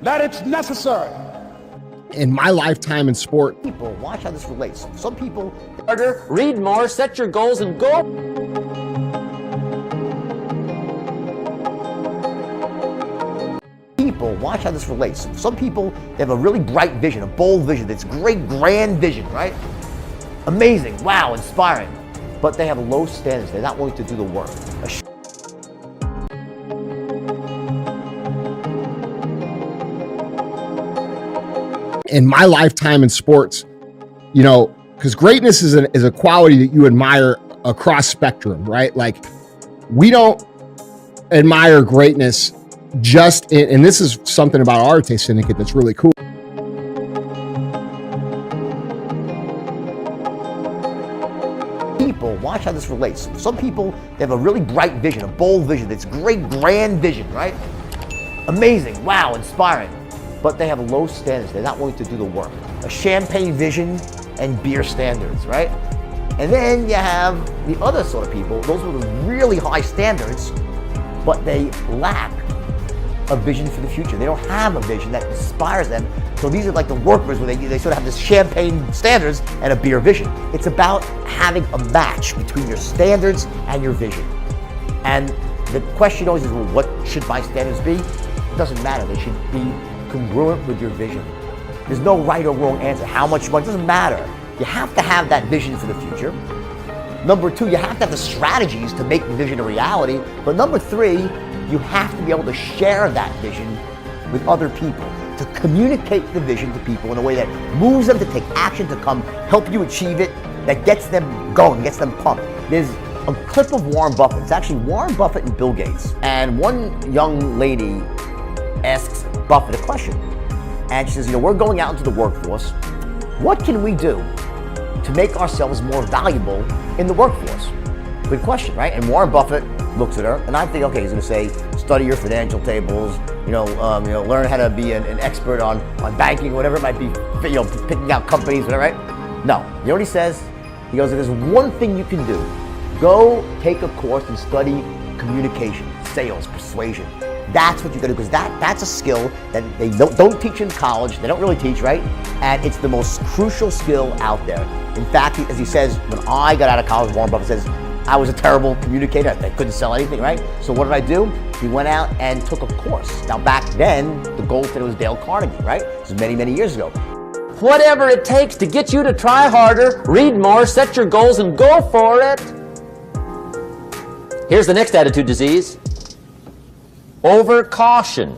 that it's necessary. In my lifetime in sport, people, watch how this relates. Some people harder, read more, set your goals, and go. People, watch how this relates. Some people, they have a really bright vision, a bold vision. It's great, grand vision, right? Amazing, wow, inspiring. But they have low standards. They're not willing to do the work. in my lifetime in sports, you know, because greatness is a quality that you admire across spectrum, right? Like, we don't admire greatness just in, and this is something about our Arte Syndicate that's really cool. People, watch how this relates. Some people, they have a really bright vision, a bold vision. It's great, grand vision, right? Amazing, wow, inspiring. But they have low standards. They're not willing to do the work. A champagne vision and beer standards, right? And then you have the other sort of people, those with really high standards, but they lack a vision for the future. They don't have a vision that inspires them. So these are like the workers where they sort of have this champagne standards and a beer vision. It's about having a match between your standards and your vision. And the question always is, well, what should my standards be? It doesn't matter. They should be congruent with your vision. There's no right or wrong answer. How much money, it doesn't matter. You have to have that vision for the future. Number two, you have to have the strategies to make the vision a reality. But number three, you have to be able to share that vision with other people, to communicate the vision to people in a way that moves them to take action, to come help you achieve it, that gets them going, gets them pumped. There's a clip of Warren Buffett. It's actually Warren Buffett and Bill Gates. And one young lady asks Buffett a question. And she says, you know, we're going out into the workforce. What can we do to make ourselves more valuable in the workforce? Good question, right? And Warren Buffett looks at her, and I think, okay, he's going to say, study your financial tables, learn how to be an expert on banking, whatever it might be, picking out companies, whatever, right? No, you know what he says? He goes, there's one thing you can do. Go take a course and study communication, sales, persuasion. That's what you got to do, because that's a skill that they don't teach in college. They don't really teach, right? And it's the most crucial skill out there. In fact, as he says, when I got out of college, Warren Buffett says, I was a terrible communicator. I couldn't sell anything, right? So what did I do? He went out and took a course. Now back then, the gold standard was Dale Carnegie, right? This was many, many years ago. Whatever it takes to get you to try harder, read more, set your goals, and go for it. Here's the next attitude disease. Over-caution.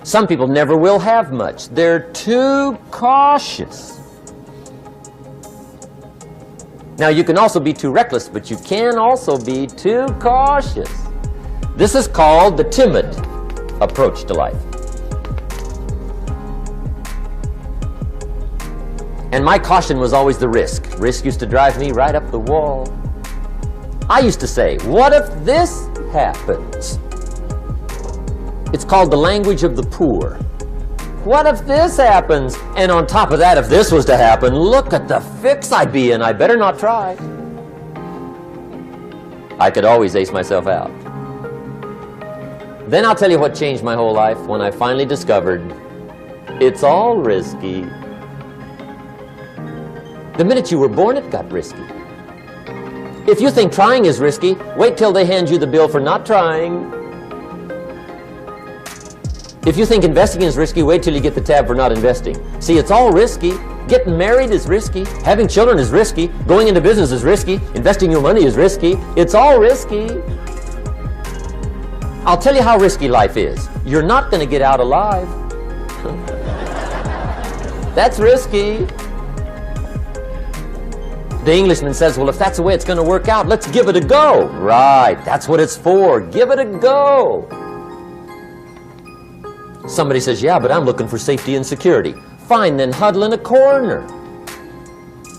Some people never will have much. They're too cautious. Now, you can also be too reckless, but you can also be too cautious. This is called the timid approach to life. And my caution was always the risk. Risk used to drive me right up the wall. I used to say, what if this happens? It's called the language of the poor. What if this happens? And on top of that, if this was to happen, look at the fix I'd be in. I better not try. I could always ace myself out. Then I'll tell you what changed my whole life when I finally discovered it's all risky. The minute you were born, it got risky. If you think trying is risky, wait till they hand you the bill for not trying. If you think investing is risky, wait till you get the tab for not investing. See, it's all risky. Getting married is risky. Having children is risky. Going into business is risky. Investing your money is risky. It's all risky. I'll tell you how risky life is. You're not going to get out alive. That's risky. The Englishman says, well, if that's the way it's going to work out, let's give it a go. Right, that's what it's for. Give it a go. Somebody says, yeah, but I'm looking for safety and security. Fine, then huddle in a corner.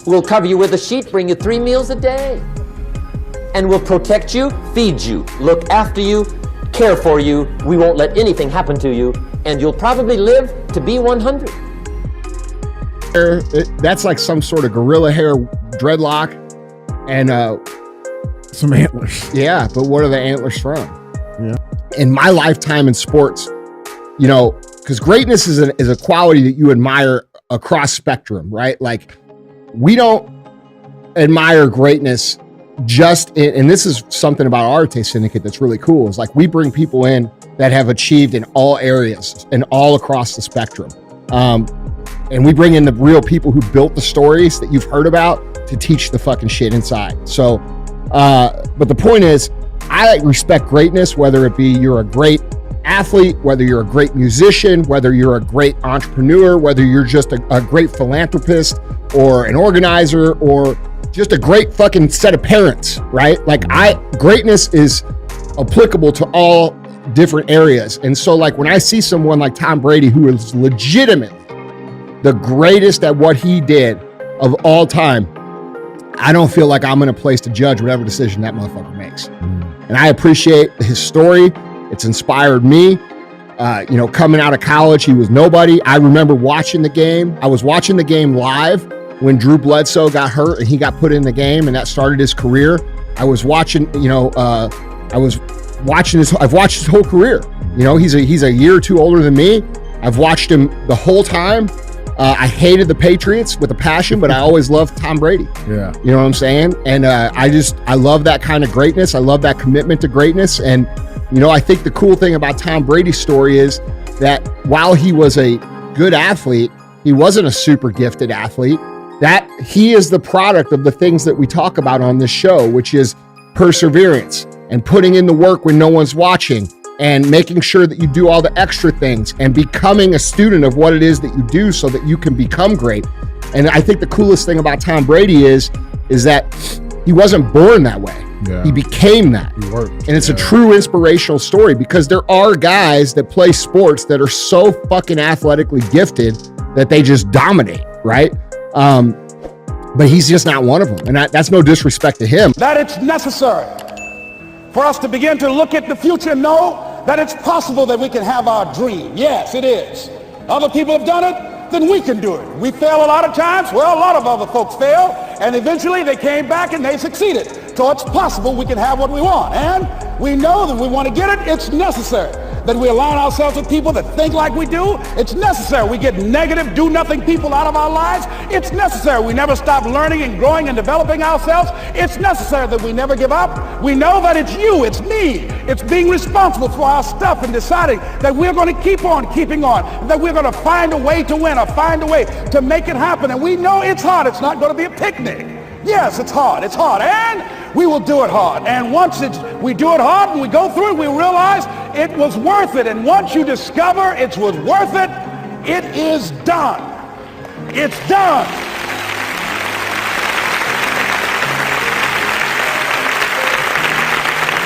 We'll cover you with a sheet, bring you 3 meals a day. And we'll protect you, feed you, look after you, care for you. We won't let anything happen to you. And you'll probably live to be 100. That's like some sort of gorilla hair dreadlock and some antlers. Yeah, but what are the antlers from? Yeah. in my lifetime in sports, you know, because greatness is a quality that you admire across spectrum, right? Like, we don't admire greatness just in, and this is something about our Arte Syndicate that's really cool, is like we bring people in that have achieved in all areas and all across the spectrum. And we bring in the real people who built the stories that you've heard about to teach the fucking shit inside. So, but the point is, I respect greatness, whether it be you're a great athlete, whether you're a great musician, whether you're a great entrepreneur, whether you're just a great philanthropist or an organizer or just a great fucking set of parents, right? Like, greatness is applicable to all different areas. And so like when I see someone like Tom Brady, who is legitimately the greatest at what he did of all time, I don't feel like I'm in a place to judge whatever decision that motherfucker makes. And I appreciate his story. It's inspired me. You know, coming out of college, he was nobody. I remember watching the game. I was watching the game live when Drew Bledsoe got hurt and he got put in the game, and that started his career. I was watching, you know, I've watched his whole career. You know, he's a year or two older than me. I've watched him the whole time. I hated the Patriots with a passion, but I always loved Tom Brady. Yeah. You know what I'm saying? And I love that kind of greatness. I love that commitment to greatness. And, you know, I think the cool thing about Tom Brady's story is that while he was a good athlete, he wasn't a super gifted athlete. That he is the product of the things that we talk about on this show, which is perseverance and putting in the work when no one's watching and making sure that you do all the extra things and becoming a student of what it is that you do so that you can become great. And I think the coolest thing about Tom Brady is that he wasn't born that way. Yeah. He became that. He worked. And it's a true inspirational story, because there are guys that play sports that are so fucking athletically gifted that they just dominate, right? But he's just not one of them. And that's no disrespect to him. That it's necessary for us to begin to look at the future and know that it's possible that we can have our dream. Yes, it is. Other people have done it, then we can do it. We fail a lot of times. Well, a lot of other folks fail, and eventually they came back and they succeeded. So it's possible we can have what we want. And we know that we want to get it. It's necessary that we align ourselves with people that think like we do. It's necessary we get negative, do-nothing people out of our lives. It's necessary we never stop learning and growing and developing ourselves. It's necessary that we never give up. We know that it's you, it's me. It's being responsible for our stuff and deciding that we're going to keep on keeping on, that we're going to find a way to win or find a way to make it happen. And we know it's hard. It's not going to be a picnic. Yes, it's hard, and we will do it hard. And once we do it hard and we go through it, we realize it was worth it. And once you discover it was worth it, it is done. It's done.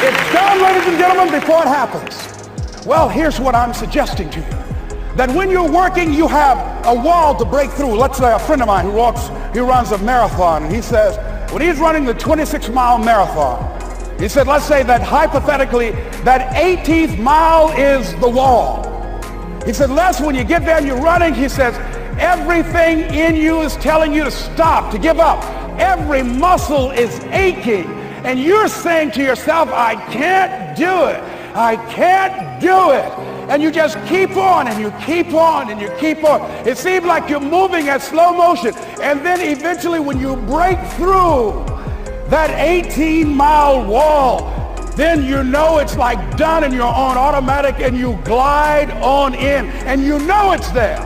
It's done, ladies and gentlemen, before it happens. Well, here's what I'm suggesting to you. That when you're working, you have a wall to break through. Let's say a friend of mine who runs a marathon, and he says, when he's running the 26-mile marathon, he said, let's say that hypothetically, that 18th mile is the wall. He said, Les, when you get there and you're running, he says, everything in you is telling you to stop, to give up. Every muscle is aching, and you're saying to yourself, I can't do it. I can't do it. And you just keep on and you keep on and you keep on. It seems like you're moving at slow motion. And then eventually when you break through that 18-mile wall, then you know it's like done and you're on automatic and you glide on in. And you know it's there.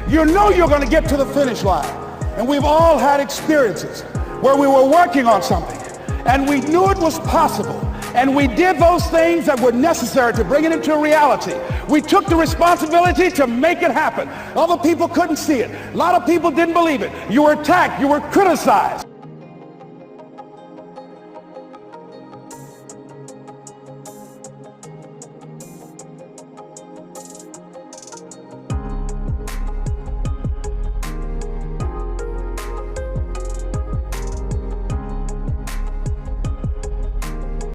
You know you're going to get to the finish line. And we've all had experiences where we were working on something and we knew it was possible. And we did those things that were necessary to bring it into reality. We took the responsibility to make it happen. Other people couldn't see it. A lot of people didn't believe it. You were attacked. You were criticized.